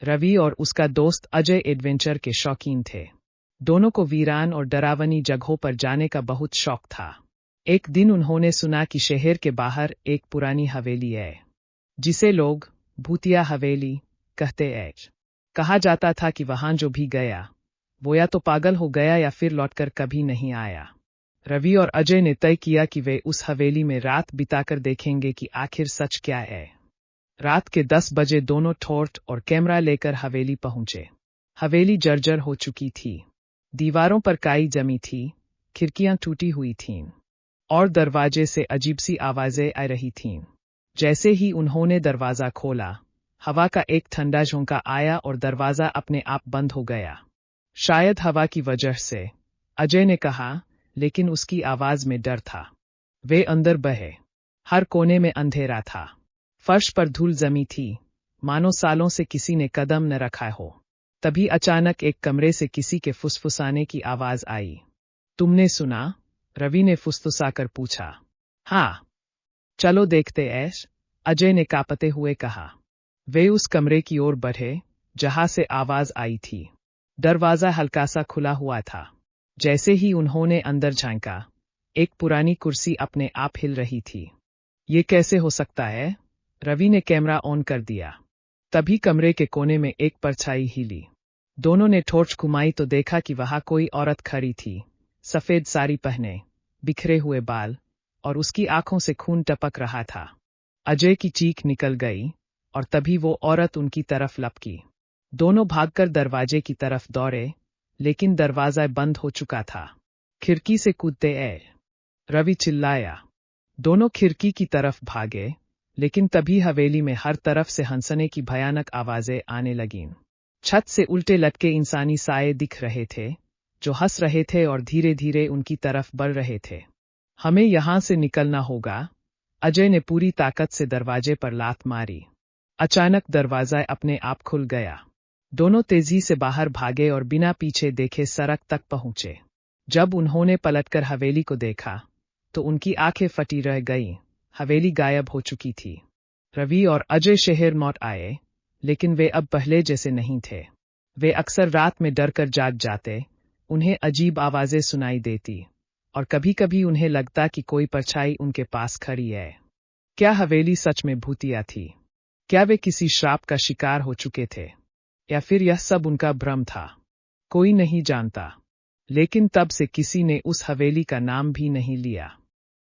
रवि और उसका दोस्त अजय एडवेंचर के शौकीन थे। दोनों को वीरान और डरावनी जगहों पर जाने का बहुत शौक था। एक दिन उन्होंने सुना कि शहर के बाहर एक पुरानी हवेली है, जिसे लोग भूतिया हवेली कहते हैं। कहा जाता था कि वहां जो भी गया वो या तो पागल हो गया या फिर लौटकर कभी नहीं आया। रवि और अजय ने तय किया कि वे उस हवेली में रात बिताकर देखेंगे कि आखिर सच क्या है। रात के 10 बजे दोनों टॉर्च और कैमरा लेकर हवेली पहुंचे। हवेली जर्जर हो चुकी थी। दीवारों पर काई जमी थी, खिड़कियां टूटी हुई थीं और दरवाजे से अजीब सी आवाजें आ रही थीं। जैसे ही उन्होंने दरवाजा खोला, हवा का एक ठंडा झोंका आया और दरवाजा अपने आप बंद हो गया। शायद हवा की वजह से, अजय ने कहा, लेकिन उसकी आवाज में डर था। वे अंदर बहे। हर कोने में अंधेरा था। फर्श पर धूल जमी थी, मानो सालों से किसी ने कदम न रखा हो। तभी अचानक एक कमरे से किसी के फुसफुसाने की आवाज आई। तुमने सुना? रवि ने फुसफुसाकर पूछा। हाँ। चलो देखते हैं, अजय ने कांपते हुए कहा। वे उस कमरे की ओर बढ़े जहां से आवाज आई थी। दरवाजा हल्का सा खुला हुआ था। जैसे ही उन्होंने अंदर झांका, एक पुरानी कुर्सी अपने आप हिल रही थी। ये कैसे हो सकता है? रवि ने कैमरा ऑन कर दिया। तभी कमरे के कोने में एक परछाई हिली। दोनों ने टॉर्च घुमाई तो देखा कि वहां कोई औरत खड़ी थी, सफेद साड़ी पहने, बिखरे हुए बाल, और उसकी आंखों से खून टपक रहा था। अजय की चीख निकल गई और तभी वो औरत उनकी तरफ लपकी। दोनों भागकर दरवाजे की तरफ दौड़े, लेकिन दरवाजा बंद हो चुका था। खिड़की से कूदते रवि चिल्लाया। दोनों खिड़की की तरफ भागे, लेकिन तभी हवेली में हर तरफ से हंसने की भयानक आवाजें आने लगीं। छत से उल्टे लटके इंसानी साए दिख रहे थे, जो हंस रहे थे और धीरे धीरे उनकी तरफ बढ़ रहे थे। हमें यहां से निकलना होगा, अजय ने पूरी ताकत से दरवाजे पर लात मारी। अचानक दरवाजा अपने आप खुल गया। दोनों तेजी से बाहर भागे और बिना पीछे देखे सड़क तक पहुंचे। जब उन्होंने पलटकर हवेली को देखा, तो उनकी आंखें फटी रह गईं। हवेली गायब हो चुकी थी। रवि और अजय शहर लौट आए, लेकिन वे अब पहले जैसे नहीं थे। वे अक्सर रात में डरकर जाग जाते, उन्हें अजीब आवाजें सुनाई देती, और कभी-कभी उन्हें लगता कि कोई परछाई उनके पास खड़ी है। क्या हवेली सच में भूतिया थी? क्या वे किसी श्राप का शिकार हो चुके थे? या फिर यह सब उनका भ्रम था? कोई नहीं जानता। लेकिन तब से किसी ने उस हवेली का नाम भी नहीं लिया।